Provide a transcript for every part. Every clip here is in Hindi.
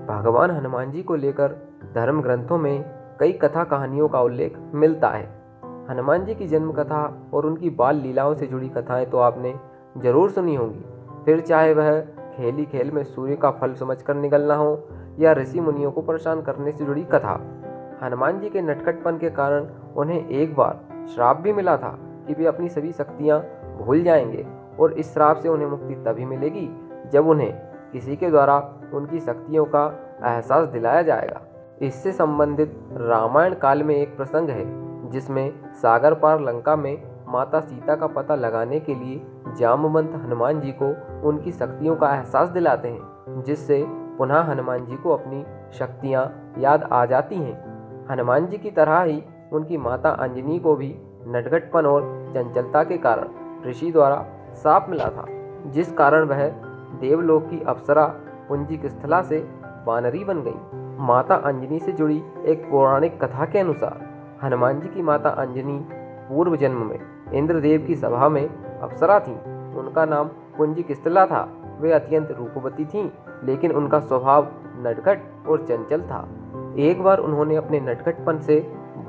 भगवान हनुमान जी को लेकर धर्म ग्रंथों में कई कथा कहानियों का उल्लेख मिलता है। हनुमान जी की जन्म कथा और उनकी बाल लीलाओं से जुड़ी कथाएं तो आपने जरूर सुनी होंगी, फिर चाहे वह खेली खेल में सूर्य का फल समझकर निकलना हो या ऋषि मुनियों को परेशान करने से जुड़ी कथा। हनुमान जी के नटखटपन के कारण उन्हें एक बार श्राप भी मिला था कि वे अपनी सभी शक्तियां भूल जाएंगे और इस श्राप से उन्हें मुक्ति तभी मिलेगी जब उन्हें किसी के द्वारा उनकी शक्तियों का एहसास दिलाया जाएगा। इससे संबंधित रामायण काल में एक प्रसंग है जिसमें सागर पार लंका में माता सीता का पता लगाने के लिए जामवंत हनुमान जी को उनकी शक्तियों का एहसास दिलाते हैं, जिससे पुनः हनुमान जी को अपनी शक्तियां याद आ जाती हैं। हनुमान जी की तरह ही उनकी माता अंजनी को भी नटखटपन और चंचलता के कारण ऋषि द्वारा शाप मिला था, जिस कारण वह देवलोक की अप्सरा पुंजिकस्थला से वानरी बन गई। माता अंजनी से जुड़ी एक पौराणिक कथा के अनुसार हनुमान जी की माता अंजनी पूर्व जन्म में इंद्रदेव की सभा में अप्सरा थीं। उनका नाम पुंजिकस्थला था। वे अत्यंत रूपवती थीं, लेकिन उनका स्वभाव नटखट और चंचल था। एक बार उन्होंने अपने नटखटपन से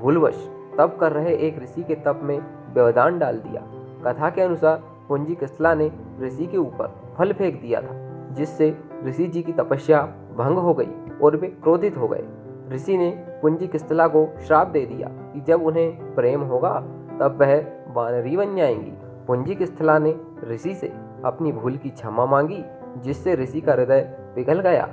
भूलवश तप कर रहे एक ऋषि के तप में व्यवधान डाल दिया। कथा के अनुसार पुंजिकस्थला ने ऋषि के ऊपर फल फेंक दिया था, जिससे ऋषि जी की तपस्या भंग हो गई और वे क्रोधित हो गए। ऋषि ने पुंजिकस्थला को श्राप दे दिया कि जब उन्हें प्रेम होगा तब वह वानरी बन जाएंगी। पुंजिकस्थला ने ऋषि से अपनी भूल की क्षमा मांगी, जिससे ऋषि का हृदय पिघल गया।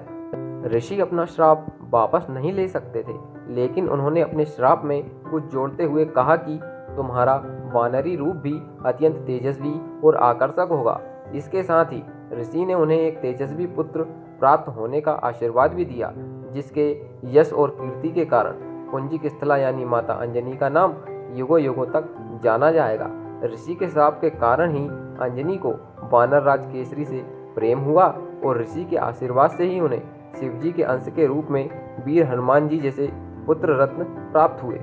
ऋषि अपना श्राप वापस नहीं ले सकते थे, लेकिन उन्होंने अपने श्राप में कुछ जोड़ते हुए कहा कि तुम्हारा वानरी रूप भी अत्यंत तेजस्वी और आकर्षक होगा। इसके साथ ही ऋषि ने उन्हें एक तेजस्वी पुत्र प्राप्त होने का आशीर्वाद भी दिया, जिसके यश और कीर्ति के कारण पुंजिकस्थला यानी माता अंजनी का नाम युगों युगों तक जाना जाएगा। ऋषि के श्राप के कारण ही अंजनी को वानर राज केसरी से प्रेम हुआ और ऋषि के आशीर्वाद से ही उन्हें शिवजी के अंश के रूप में वीर हनुमान जी जैसे पुत्र रत्न प्राप्त हुए।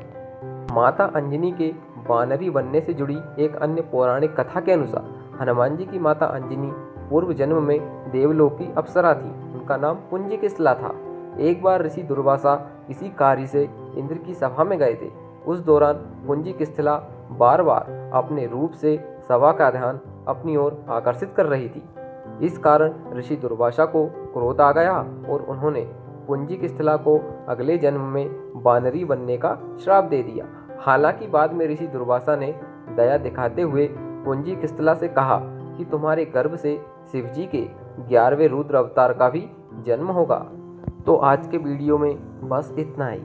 माता अंजनी के वानरी बनने से जुड़ी एक अन्य पौराणिक कथा के अनुसार हनुमान जी की माता अंजनी पूर्व जन्म में देवलोक की अप्सरा थी। उनका नाम पुंजिकस्थला था। एक बार ऋषि दुर्वासा किसी कार्य से इंद्र की सभा में गए थे। उस दौरान पुंजिकस्थला बार बार अपने रूप से सभा का ध्यान अपनी ओर आकर्षित कर रही थी। इस कारण ऋषि दुर्वासा को क्रोध आ गया और उन्होंने पुंजिकस्थला को अगले जन्म में वानरी बनने का श्राप दे दिया। हालांकि बाद में ऋषि दुर्वासा ने दया दिखाते हुए पुंजिकस्थला से कहा कि तुम्हारे गर्भ से शिवजी के 11वें रुद्र अवतार का भी जन्म होगा। तो आज के वीडियो में बस इतना ही।